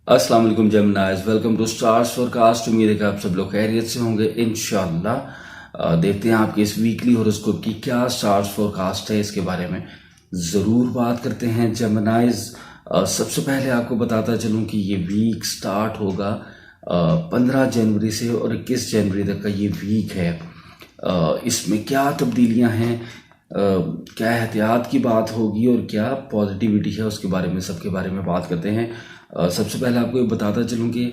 अस्सलाम वालेकुम Geminis, welcome to stars forecast. उम्मीद है कि आप सब लोग खैरियत से होंगे इंशाल्लाह। देखते हैं आपके इस वीकली हॉरोस्कोप की क्या स्टार्स फोरकास्ट है, इसके बारे में ज़रूर बात करते हैं जेमिनाइज। सबसे पहले आपको बताता चलूं कि ये वीक स्टार्ट होगा 15 जनवरी से और 21 जनवरी तक का ये वीक है। इसमें क्या तब्दीलियां हैं, क्या एहतियात की बात होगी और क्या पॉजिटिविटी है, उसके बारे में सबके बारे में बात करते हैं। सबसे पहले आपको ये बताता चलूँ कि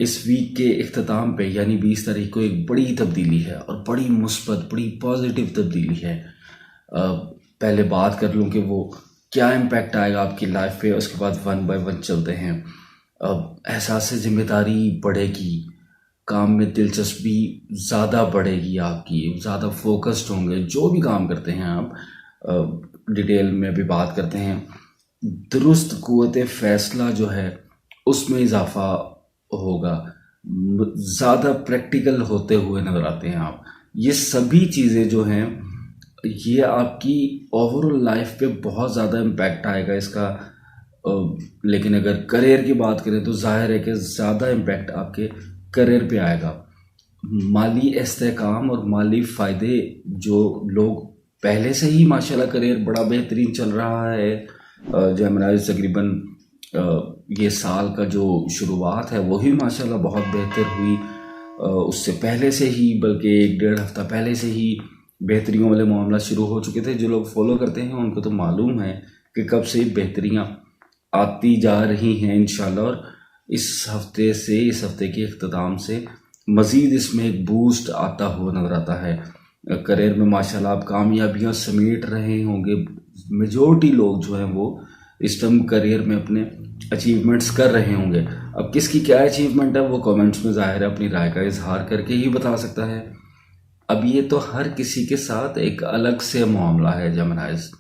इस वीक के इख्तिताम पे यानी 20 तारीख को एक बड़ी तब्दीली है और बड़ी मुस्बत बड़ी पॉजिटिव तब्दीली है। पहले बात कर लूँ कि वो क्या इम्पैक्ट आएगा आपकी लाइफ पे, उसके बाद वन बाय वन चलते हैं। एहसास जिम्मेदारी बढ़ेगी, काम में दिलचस्पी ज़्यादा बढ़ेगी, आपकी ज़्यादा फोकस्ड होंगे जो भी काम करते हैं आप। डिटेल में भी बात करते हैं। दुरुस्त कुव्वत फैसला जो है उसमें इजाफा होगा, ज़्यादा प्रैक्टिकल होते हुए नज़र आते हैं आप। ये सभी चीज़ें जो हैं ये आपकी ओवरऑल लाइफ पे बहुत ज़्यादा इम्पैक्ट आएगा इसका। लेकिन अगर करियर की बात करें तो जाहिर है कि ज़्यादा इम्पैक्ट आपके करियर पे आएगा। माली इस्तेहकाम और माली फ़ायदे, जो लोग पहले से ही माशाल्लाह करियर बड़ा बेहतरीन चल रहा है, जेमिनाइज तकरीबन ये साल का जो शुरुआत है वही माशाल्लाह बहुत बेहतर हुई। उससे पहले से ही, बल्कि 1-1.5 हफ्ता पहले से ही बेहतरियों वाले मामला शुरू हो चुके थे। जो लोग फॉलो करते हैं उनको तो मालूम है कि कब से बेहतरियाँ आती जा रही हैं इंशाल्लाह। और इस हफ्ते के इख्तिताम से मज़ीद इसमें एक बूस्ट आता हुआ नज़र आता है। करियर में माशाल्लाह आप कामयाबियां समेट रहे होंगे। मेजॉरिटी लोग जो हैं वो इस टाइम करियर में अपने अचीवमेंट्स कर रहे होंगे। अब किसकी क्या अचीवमेंट है वो कमेंट्स में ज़ाहिर है अपनी राय का इजहार करके ही बता सकता है। अब ये तो हर किसी के साथ एक अलग से मामला है जेमिनाइज।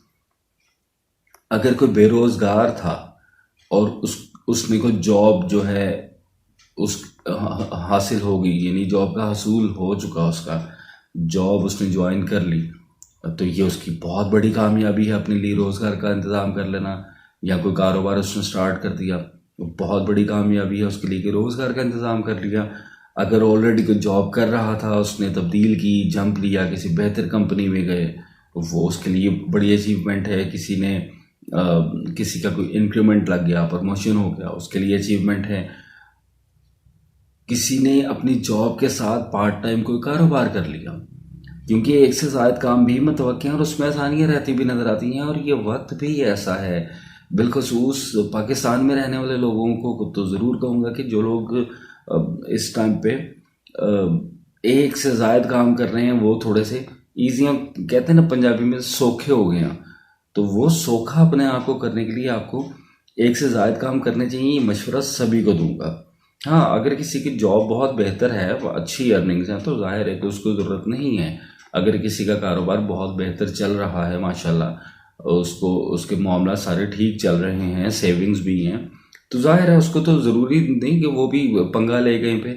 अगर कोई बेरोजगार था और उसने कोई जॉब जो है उस हासिल हो गई, यानी जॉब का हसूल हो चुका, उसका जॉब उसने ज्वाइन कर ली, तो ये उसकी बहुत बड़ी कामयाबी है। अपने लिए रोज़गार का इंतज़ाम कर लेना या कोई कारोबार उसने स्टार्ट कर दिया, वो बहुत बड़ी कामयाबी है उसके लिए कि रोज़गार का इंतज़ाम कर लिया। अगर ऑलरेडी कोई जॉब कर रहा था, उसने तब्दील की, जंप लिया, किसी बेहतर कंपनी में गए, वो उसके लिए बड़ी अचीवमेंट है। किसी का कोई इंक्रीमेंट लग गया, प्रमोशन हो गया, उसके लिए अचीवमेंट है। किसी ने अपनी जॉब के साथ पार्ट टाइम कोई कारोबार कर लिया, क्योंकि एक से ज़ायद काम भी मुतवक्किल हैं और उसमें आसानियाँ रहती भी नज़र आती हैं। और ये वक्त भी ऐसा है, बिलखसूस पाकिस्तान में रहने वाले लोगों को तो ज़रूर कहूँगा कि जो लोग इस टाइम पे एक से ज़ायद काम कर रहे हैं वो थोड़े से ईजियाँ, कहते हैं ना पंजाबी में, सोखे हो गए हैं। तो वो सोखा अपने आप को करने के लिए आपको एक से ज़ायद काम करने चाहिए, मशवरा सभी को दूंगा। हाँ, अगर किसी की जॉब बहुत बेहतर है, अच्छी अर्निंग्स हैं, तो जाहिर है कि उसको ज़रूरत नहीं है। अगर किसी का कारोबार बहुत बेहतर चल रहा है माशाल्लाह, उसके मामला सारे ठीक चल रहे हैं, सेविंग्स भी हैं, तो जाहिर है उसको तो ज़रूरी नहीं कि वो भी पंगा ले कहीं पे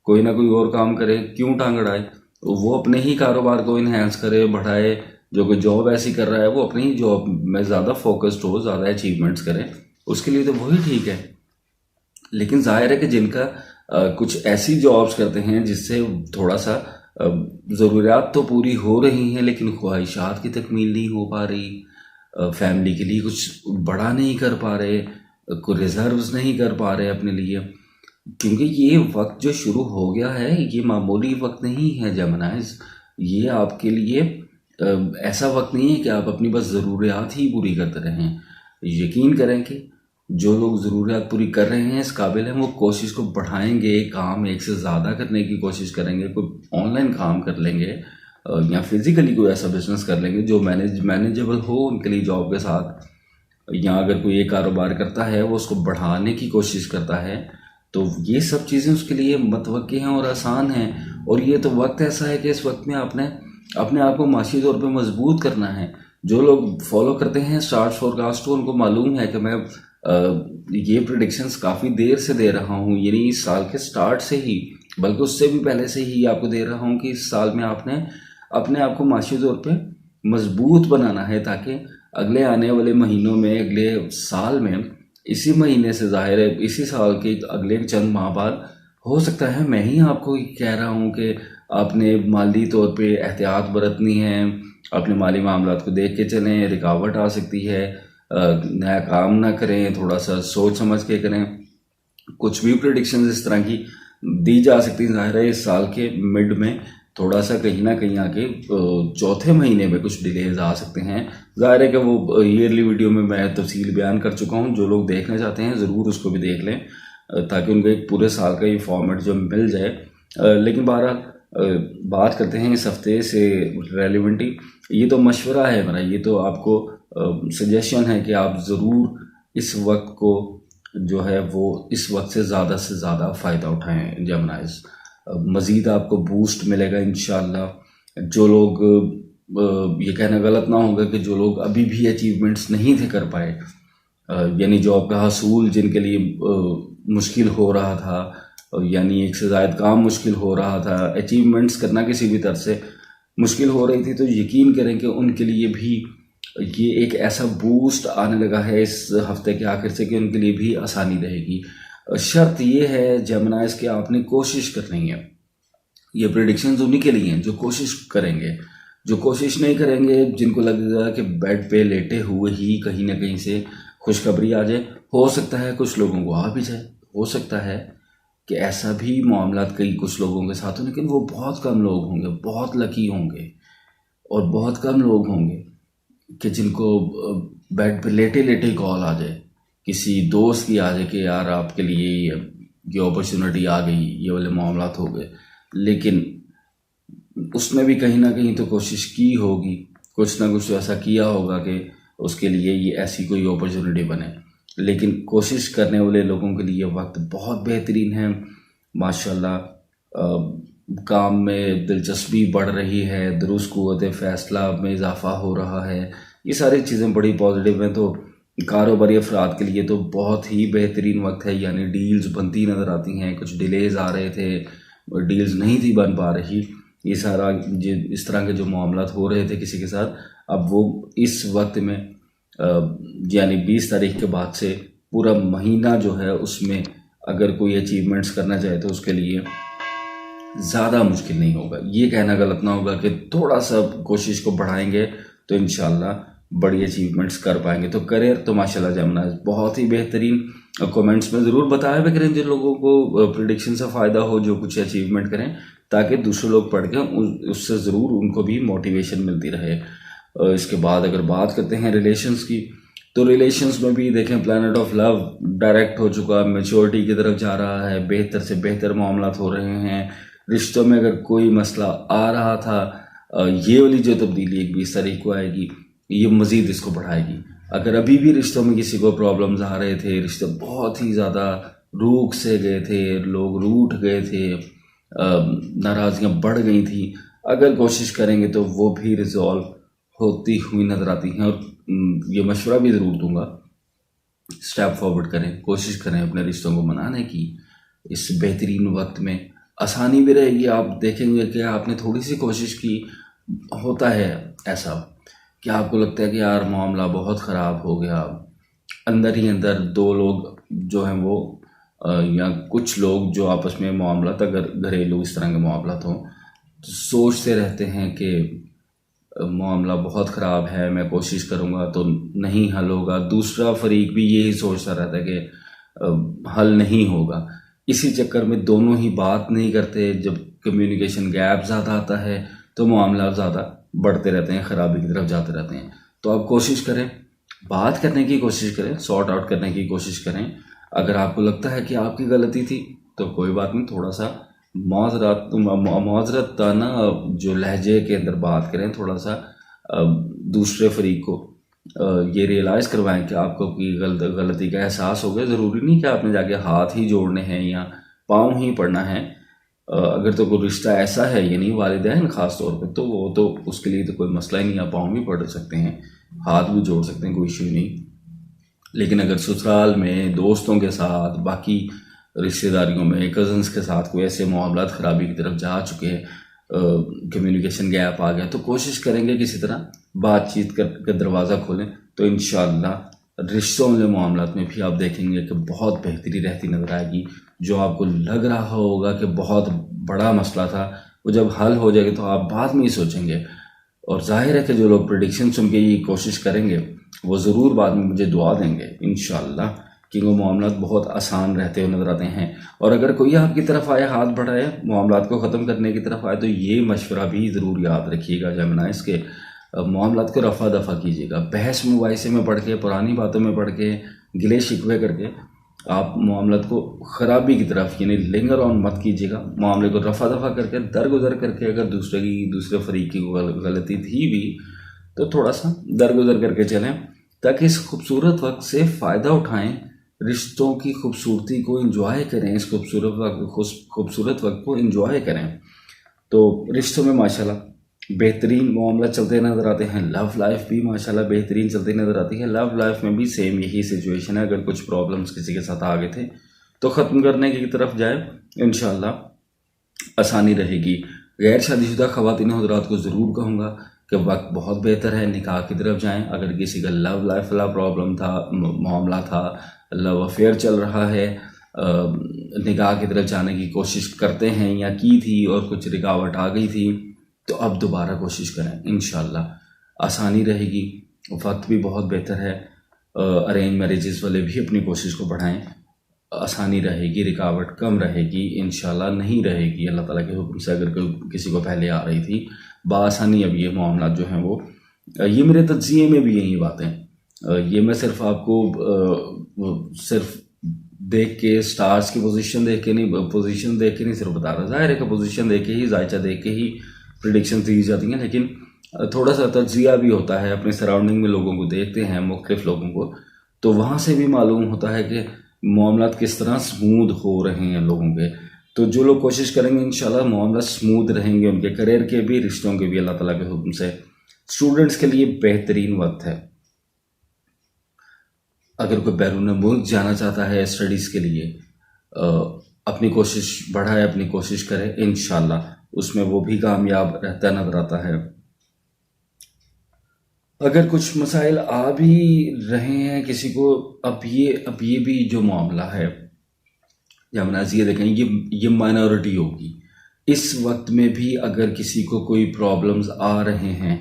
कोई ना कोई और काम करे, क्यों टांग अड़ाए। वो अपने ही कारोबार को इन्हेंस करे, बढ़ाए। जो कोई जॉब ऐसी कर रहा है वो अपनी ही जॉब में ज़्यादा फोकस्ड हो, ज़्यादा अचीवमेंट्स करे, उसके लिए तो वही ठीक है। लेकिन जाहिर है कि जिनका कुछ ऐसी जॉब्स करते हैं जिससे थोड़ा सा ज़रूरियात तो पूरी हो रही हैं लेकिन ख्वाहिशात की तकमील नहीं हो पा रही, फैमिली के लिए कुछ बड़ा नहीं कर पा रहे, कोई रिजर्व्स नहीं कर पा रहे अपने लिए। क्योंकि ये वक्त जो शुरू हो गया है ये मामूली वक्त नहीं है जेमिनाइज। ये आपके लिए ऐसा वक्त नहीं है कि आप अपनी बस ज़रूरियात ही पूरी करते रहें। यकीन करें कि जो लोग ज़रूरियात पूरी कर रहे हैं, इस काबिल हैं, वो कोशिश को बढ़ाएंगे, काम एक से ज़्यादा करने की कोशिश करेंगे, कोई ऑनलाइन काम कर लेंगे या फिज़िकली कोई ऐसा बिजनेस कर लेंगे जो मैनेजेबल हो उनके लिए जॉब के साथ। या अगर कोई एक कारोबार करता है वो उसको बढ़ाने की कोशिश करता है, तो ये सब चीज़ें उसके लिए मतवक्की हैं और आसान हैं। और ये तो वक्त ऐसा है कि इस वक्त में आपने अपने आप को माशी तौर पे मजबूत करना है। जो लोग फॉलो करते हैं स्टार्स फोरकास्ट को, उनको मालूम है कि मैं ये प्रिडिक्शंस काफ़ी देर से दे रहा हूँ, यानी इस साल के स्टार्ट से ही, बल्कि उससे भी पहले से ही आपको दे रहा हूँ कि इस साल में आपने अपने आप को माशी तौर पे मजबूत बनाना है, ताकि अगले आने वाले महीनों में, अगले साल में इसी महीने से ज़ाहिर है इसी साल के अगले चंद माह बाद हो सकता है मैं ही आपको कह रहा हूँ कि आपने माली तौर पे एहतियात बरतनी है, अपने माली मामलात को देख के चलें, रुकावट आ सकती है, नया काम ना करें, थोड़ा सा सोच समझ के करें। कुछ भी प्रिडिक्शन इस तरह की दी जा सकती है। ज़ाहिर है इस साल के मिड में थोड़ा सा कहीं ना कहीं आके चौथे महीने में कुछ डिलेज आ सकते हैं। ज़ाहिर है कि वो ईयरली वीडियो में मैं तफसील बयान कर चुका हूँ, जो लोग देखना चाहते हैं ज़रूर उसको भी देख लें ताकि उनको एक पूरे साल का ये फॉर्मेट जो मिल जाए। लेकिन बहरहाल बात करते हैं इस हफ्ते से रेलिवेंटी। ये तो मशवरा है मेरा, ये तो आपको सजेशन है कि आप ज़रूर इस वक्त को जो है वो इस वक्त से ज़्यादा फ़ायदा उठाएं जेमिनाइज। मज़ीद आपको बूस्ट मिलेगा इंशाल्लाह। जो लोग ये कहना गलत ना होगा कि जो लोग अभी भी अचीवमेंट्स नहीं थे कर पाए, यानी जॉब का हसूल जिनके लिए मुश्किल हो रहा था, यानी एक से ज़ायद काम मुश्किल हो रहा था, अचीवमेंट्स करना किसी भी तरह से मुश्किल हो रही थी, तो यकीन करें कि उनके लिए भी ये एक ऐसा बूस्ट आने लगा है इस हफ्ते के आखिर से कि उनके लिए भी आसानी रहेगी। शर्त ये है जेमिनाइज कि आपने कोशिश करनी है। ये प्रेडिक्शंस उन्हीं के लिए हैं जो कोशिश करेंगे। जो कोशिश नहीं करेंगे, जिनको लगेगा कि बेड पे लेटे हुए ही कहीं ना कहीं से खुशखबरी आ जाए, हो सकता है कुछ लोगों को आ भी जाए, हो सकता है कि ऐसा भी मामला कई कुछ लोगों के साथ हो, लेकिन वो बहुत कम लोग होंगे, बहुत लकी होंगे और बहुत कम लोग होंगे कि जिनको बेड पे लेटे लेटे कॉल आ जाए, किसी दोस्त की आ जाए कि यार आपके लिए ये अपॉर्चुनिटी आ गई, ये वाले मामला हो गए। लेकिन उसने भी कहीं ना कहीं तो कोशिश की होगी, कुछ ना कुछ ऐसा किया होगा कि उसके लिए ये ऐसी कोई अपॉर्चुनिटी बने। लेकिन कोशिश करने वाले लोगों के लिए वक्त बहुत बेहतरीन है माशाल्लाह। काम में दिलचस्पी बढ़ रही है, दुरुस्त क़ुव्वत फ़ैसला में इजाफा हो रहा है, ये सारी चीज़ें बड़ी पॉजिटिव हैं। तो कारोबारी अफराद के लिए तो बहुत ही बेहतरीन वक्त है, यानी डील्स बनती नज़र आती हैं। कुछ डिलेज आ रहे थे, डील्स नहीं थी बन पा रही, ये सारा इस तरह के जो मामला हो रहे थे किसी के साथ, अब वो इस वक्त में यानी 20 तारीख के बाद से पूरा महीना जो है उसमें अगर कोई अचीवमेंट्स करना चाहे तो उसके लिए ज़्यादा मुश्किल नहीं होगा। ये कहना गलत ना होगा कि थोड़ा सा कोशिश को बढ़ाएंगे तो इंशाल्लाह बड़ी अचीवमेंट्स कर पाएंगे। तो करियर तो माशाल्लाह जेमिनाइज बहुत ही बेहतरीन। कमेंट्स में ज़रूर बताया भी करें जिन लोगों को प्रिडिक्शन से फ़ायदा हो, जो कुछ अचीवमेंट करें, ताकि दूसरे लोग पढ़ के उससे ज़रूर उनको भी मोटिवेशन मिलती रहे। इसके बाद अगर बात करते हैं रिलेशंस की, तो रिलेशंस में भी देखें प्लैनेट ऑफ लव डायरेक्ट हो चुका, मैच्योरिटी की तरफ जा रहा है, बेहतर से बेहतर मामला हो रहे हैं। रिश्तों में अगर कोई मसला आ रहा था, ये वाली जो तब्दीली 20 तारीख को आएगी, ये मज़ीद इसको बढ़ाएगी। अगर अभी भी रिश्तों में किसी को प्रॉब्लम्स आ रहे थे, रिश्ते बहुत ही ज़्यादा रूख से गए थे, लोग रूठ गए थे, नाराज़गियाँ बढ़ गई थी, अगर कोशिश करेंगे तो वो भी रिजॉल्व होती हुई नज़र आती हैं। और ये मशवरा भी ज़रूर दूंगा, स्टेप फॉरवर्ड करें, कोशिश करें अपने रिश्तों को मनाने की। इस बेहतरीन वक्त में आसानी भी रहेगी। आप देखेंगे कि आपने थोड़ी सी कोशिश की, होता है ऐसा कि आपको लगता है कि यार मामला बहुत ख़राब हो गया, अंदर ही अंदर दो लोग जो हैं वो या कुछ लोग जो आपस में मामला अगर घरेलू इस तरह के मामला हों तो सोचते रहते हैं कि मामला बहुत ख़राब है, मैं कोशिश करूँगा तो नहीं हल होगा। दूसरा फरीक भी यही सोचता रहता है कि हल नहीं होगा। इसी चक्कर में दोनों ही बात नहीं करते। जब कम्युनिकेशन गैप ज़्यादा आता है तो मामला ज़्यादा बढ़ते रहते हैं, ख़राबी की तरफ जाते रहते हैं। तो आप कोशिश करें, बात करने की कोशिश करें, सॉर्ट आउट करने की कोशिश करें। अगर आपको लगता है कि आपकी गलती थी तो कोई बात नहीं, थोड़ा सा माजरत ना जो लहजे के अंदर बात करें, थोड़ा सा दूसरे फरीक को ये रियलाइज़ करवाएं कि आपको की गलती का एहसास हो गया। ज़रूरी नहीं कि आपने जाके हाथ ही जोड़ने हैं या पाँव ही पड़ना है। अगर तो कोई रिश्ता ऐसा है, यानी वालिदैन ख़ास तौर पे, तो वो तो उसके लिए तो कोई मसला ही नहीं, आप पाँव भी पड़ सकते हैं, हाथ भी जोड़ सकते हैं, कोई इशू नहीं। लेकिन अगर ससुराल में दोस्तों के साथ, बाकी रिश्तेदारियों में, कज़न्स के साथ कोई ऐसे मामला ख़राबी की तरफ जा चुके हैं, कम्युनिकेशन गैप आ गया, तो कोशिश करेंगे किसी तरह बातचीत कर दरवाज़ा खोलें, तो इंशाअल्लाह रिश्तों वाले मामलात में भी आप देखेंगे कि बहुत बेहतरी रहती नजर आएगी। जो आपको लग रहा होगा कि बहुत बड़ा मसला था, वो जब हल हो जाएगा तो आप बाद में ही सोचेंगे। और जाहिर है कि जो लोग प्रेडिक्शन सुन के ये कोशिश करेंगे वो ज़रूर बाद में मुझे दुआ देंगे इंशाअल्लाह, कि वो मामलात बहुत आसान रहते हुए नजर आते हैं। और अगर कोई आपकी तरफ आए, हाथ बढ़ाए, मामलात को ख़त्म करने की तरफ आए, तो ये मशवरा भी ज़रूर याद रखिएगा जेमिनाइज़ के मामलात को रफ़ा दफ़ा कीजिएगा। बहस मुबाहिसे में पढ़ के, पुरानी बातों में पढ़ के, गिले शिकवे करके आप मामलात को ख़राबी की तरफ यानी लिंगर ऑन मत कीजिएगा। मामले को रफ़ा दफ़ा करके, दरगुजर करके, अगर दूसरे फरीक की गलती थी भी तो थोड़ा सा दरगुजर करके चलें, ताकि इस खूबसूरत वक्त से फ़ायदा उठाएं, रिश्तों की खूबसूरती को इंजॉय करें, इस खूबसूरत वक्त को इंजॉय करें। तो रिश्तों में माशाल्लाह बेहतरीन मामला चलते नज़र आते हैं। लव लाइफ भी माशाल्लाह बेहतरीन चलती नज़र आती है। लव लाइफ में भी सेम यही सिचुएशन है। अगर कुछ प्रॉब्लम्स किसी के साथ आ गए थे तो ख़त्म करने की तरफ जाए, इंशाल्लाह आसानी रहेगी। गैर शादीशुदा ख़वातीन हज़रात को ज़रूर कहूँगा कि वक्त बहुत बेहतर है, निकाह की तरफ जाएं। अगर किसी का लव लाइफ वाला प्रॉब्लम था, मामला था, लव अफेयर चल रहा है, निकाह की तरफ जाने की कोशिश करते हैं या की थी और कुछ रुकावट आ गई थी, तो अब दोबारा कोशिश करें, इंशाल्लाह आसानी रहेगी। वक्त भी बहुत बेहतर है। अरेंज मैरिजेस वाले भी अपनी कोशिश को बढ़ाएं, आसानी रहेगी, रुकावट कम रहेगी, इंशाल्लाह नहीं रहेगी अल्लाह ताला के हुक्म से। अगर किसी को पहले आ रही थी, बआसानी अब ये मामला जो हैं वो, ये मेरे तज्ज़िये में भी यही बातें, ये मैं सिर्फ आपको सिर्फ देख के, स्टार्स की पोजीशन देख के नहीं सिर्फ बता रहा। ज़ाहिर है कि पोजीशन देख के ही, जायचा देख के ही प्रेडिक्शन दी जाती हैं, लेकिन थोड़ा सा तज्ज़िया भी होता है। अपने सराउंडिंग में लोगों को देखते हैं, मुख्तलिफ लोगों को, तो वहाँ से भी मालूम होता है कि मामलात किस तरह स्मूथ हो रहे हैं लोगों के। तो जो लोग कोशिश करेंगे इंशाल्लाह मामला स्मूथ रहेंगे, उनके करियर के भी, रिश्तों के भी, अल्लाह ताला के हुक्म से। स्टूडेंट्स के लिए बेहतरीन वक्त है। अगर कोई बैरून मुल्क जाना चाहता है स्टडीज़ के लिए, अपनी कोशिश बढ़ाए, अपनी कोशिश करे, इंशाल्लाह उसमें वो भी कामयाब रहता नजर आता है। अगर कुछ मसाइल आ भी रहे हैं किसी को, अब ये भी जो मामला है, जमनाज ये देखें, ये माइनॉरिटी होगी। इस वक्त में भी अगर किसी को कोई प्रॉब्लम्स आ रहे हैं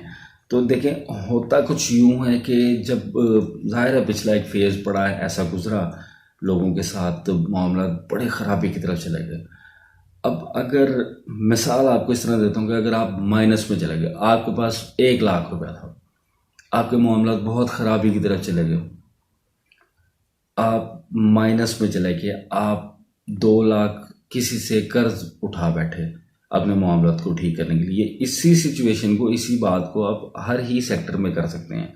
तो देखें, होता कुछ यूं है कि जब ज़ाहिर है पिछला एक फेज़ पड़ा है, ऐसा गुजरा लोगों के साथ, तो मामला बड़े ख़राबी की तरफ चले गए। अब अगर मिसाल आपको इस तरह देता हूँ कि अगर आप माइनस में चले गए, आपके पास 1 लाख रुपया था, आपके मामला बहुत ख़राबी की तरफ चले गए, आप माइनस में चले गए, आप 2 लाख किसी से कर्ज उठा बैठे अपने मामला को ठीक करने के लिए। इसी सिचुएशन को, इसी बात को आप हर ही सेक्टर में कर सकते हैं।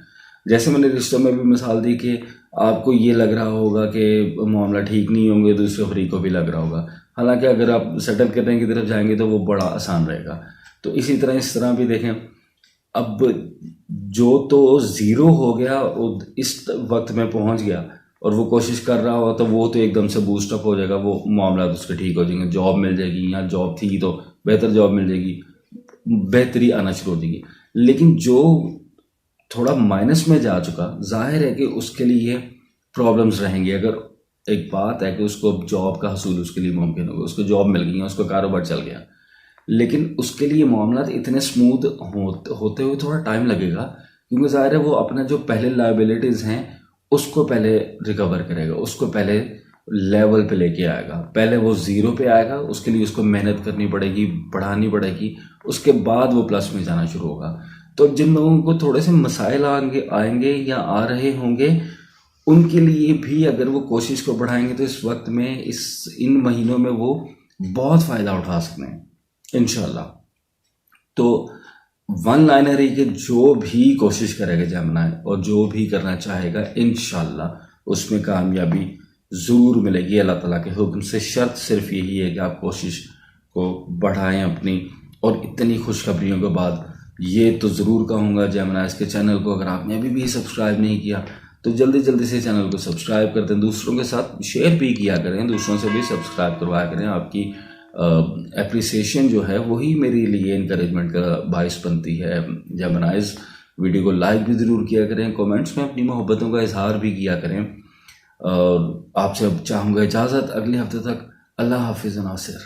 जैसे मैंने रिश्तों में भी मिसाल दी कि आपको ये लग रहा होगा कि मामला ठीक नहीं होंगे, दूसरे फरीक को भी लग रहा होगा, हालांकि अगर आप सेटल करने की तरफ जाएंगे तो वो बड़ा आसान रहेगा। तो इसी तरह इस तरह भी देखें, अब जो तो ज़ीरो हो गया वो इस वक्त में पहुंच गया और वो कोशिश कर रहा हो, तो वो तो एकदम से बूस्टअप हो जाएगा, वो मामला उसके ठीक हो जाएंगे, जॉब मिल जाएगी, या जॉब थी तो बेहतर जॉब मिल जाएगी, बेहतरी आना शुरू हो जाएगी। लेकिन जो थोड़ा माइनस में जा चुका, जाहिर है कि उसके लिए प्रॉब्लम्स रहेंगी। अगर एक बात है कि उसको जॉब का हसूल उसके लिए मुमकिन होगा, उसको जॉब मिल गई, उसको कारोबार चल गया, लेकिन उसके लिए मामला इतने स्मूथ होते हुए थोड़ा टाइम लगेगा, क्योंकि ज़ाहिर है वो अपना जो पहले लायबिलिटीज़ हैं उसको पहले रिकवर करेगा, उसको पहले लेवल पे लेके आएगा, पहले वो ज़ीरो पे आएगा, उसके लिए उसको मेहनत करनी पड़ेगी, बढ़ानी पड़ेगी, उसके बाद वो प्लस में जाना शुरू होगा। तो जिन लोगों को थोड़े से मसाइल आएंगे या आ रहे होंगे, उनके लिए भी अगर वो कोशिश को बढ़ाएंगे तो इस वक्त में, इन महीनों में वो बहुत फ़ायदा उठा सकते हैं इंशाल्लाह। तो वन लाइनर ही कि जो भी कोशिश करेगा जेमिनी और जो भी करना चाहेगा, इंशाल्लाह उसमें कामयाबी ज़रूर मिलेगी अल्लाह ताला के हुक्म से। शर्त सिर्फ यही है कि आप कोशिश को बढ़ाएं अपनी। और इतनी खुशखबरियों के बाद ये तो ज़रूर कहूँगा, जेमिनी के चैनल को अगर आपने अभी भी सब्सक्राइब नहीं किया तो जल्दी से चैनल को सब्सक्राइब कर दें, दूसरों के साथ शेयर भी किया करें, दूसरों से भी सब्सक्राइब करवाया करें। आपकी एप्रिसिएशन जो है वही मेरे लिए इनकरेजमेंट का बायस बनती है जेमिनीज़। वीडियो को लाइक भी ज़रूर किया करें, कमेंट्स में अपनी मोहब्बतों का इजहार भी किया करें। और आपसे अब चाहूँगा इजाज़त, अगले हफ्ते तक। अल्लाह हाफिज़ नासिर।